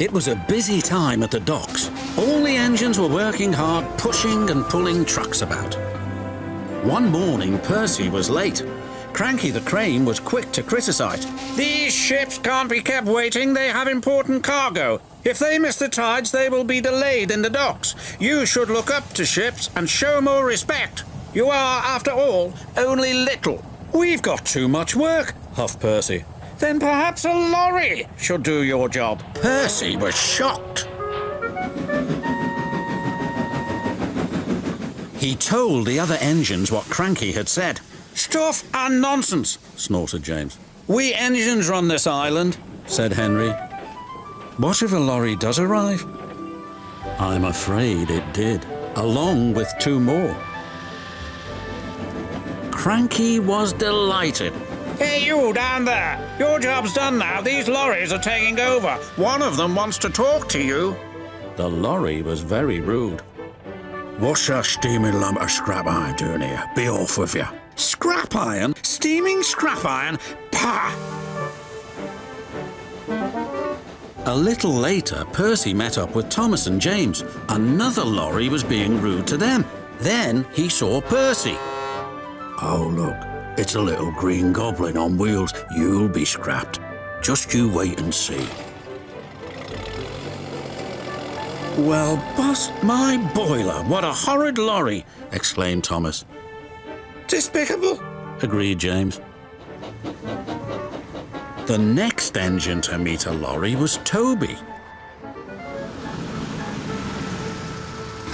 It was a busy time at the docks. All the engines were working hard, pushing and pulling trucks about. One morning, Percy was late. Cranky the crane was quick to criticise. "These ships can't be kept waiting. They have important cargo. If they miss the tides, they will be delayed in the docks. You should look up to ships and show more respect. You are, after all, only little." "We've got too much work," huffed Percy. "Then perhaps a lorry should do your job." Percy was shocked. He told the other engines what Cranky had said. "Stuff and nonsense," snorted James. "We engines run this island," said Henry. "What if a lorry does arrive?" I'm afraid it did, along with 2 more. Cranky was delighted. "Hey, you down there! Your job's done now. These lorries are taking over. One of them wants to talk to you." The lorry was very rude. "What's that steaming lump of scrap iron doing here? Be off with you." "Scrap iron? Steaming scrap iron? Pah!" A little later, Percy met up with Thomas and James. Another lorry was being rude to them. Then he saw Percy. "Oh, look, it's a little green goblin on wheels. You'll be scrapped. Just you wait and see." "Well, boss, my boiler, what a horrid lorry!" exclaimed Thomas. "Despicable," agreed James. The next engine to meet a lorry was Toby.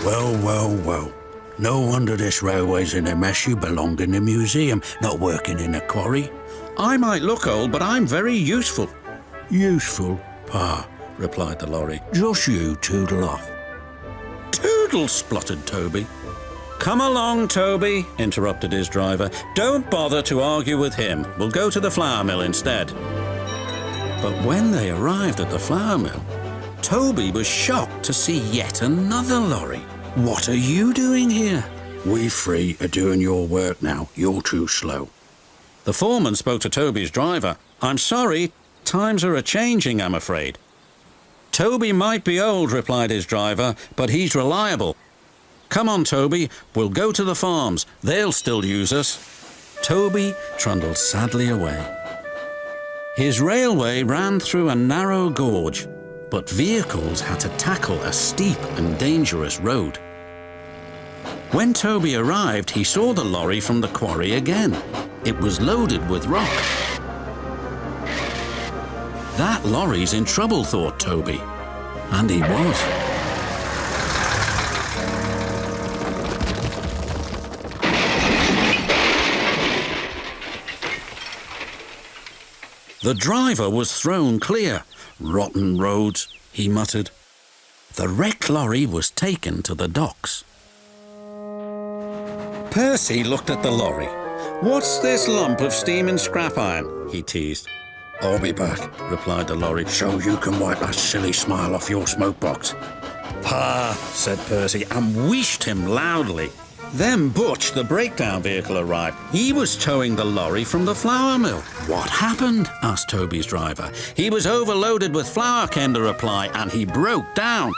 "Well, well, well. No wonder this railway's in a mess. You belonged in a museum, not working in a quarry." "I might look old, but I'm very useful." "Useful, Pa," replied the lorry. "Just you toodle off." "Toodle," spluttered Toby. "Come along, Toby," interrupted his driver. "Don't bother to argue with him. We'll go to the flour mill instead." But when they arrived at the flour mill, Toby was shocked to see yet another lorry. "What are you doing here?" "We 3 are doing your work now. You're too slow." The foreman spoke to Toby's driver. "I'm sorry, times are a-changing, I'm afraid." "Toby might be old," replied his driver, "but he's reliable. Come on, Toby, we'll go to the farms. They'll still use us." Toby trundled sadly away. His railway ran through a narrow gorge, but vehicles had to tackle a steep and dangerous road. When Toby arrived, he saw the lorry from the quarry again. It was loaded with rock. "That lorry's in trouble," thought Toby. And he was. The driver was thrown clear. "Rotten roads," he muttered. The wrecked lorry was taken to the docks. Percy looked at the lorry. "What's this lump of steaming scrap iron?" he teased. "I'll be back," replied the lorry, "so you can wipe that silly smile off your smoke box." "Pa," said Percy, and wheeshed him loudly. Then Butch, the breakdown vehicle, arrived. He was towing the lorry from the flour mill. "What happened?" asked Toby's driver. "He was overloaded with flour," came the reply, "and he broke down."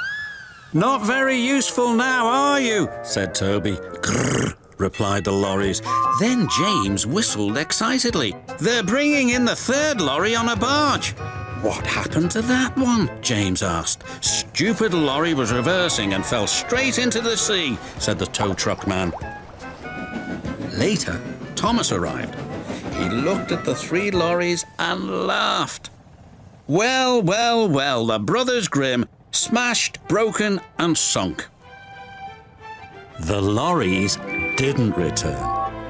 "Not very useful now, are you?" said Toby. "Grrr," replied the lorries. Then James whistled excitedly. "They're bringing in the 3rd lorry on a barge." "What happened to that one?" James asked. "Stupid lorry was reversing and fell straight into the sea," said the tow truck man. Later, Thomas arrived. He looked at the 3 lorries and laughed. Well, well, well, the Brothers Grimm, smashed, broken and sunk. The lorries didn't return,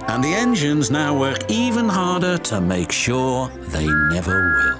and the engines now work even harder to make sure they never will.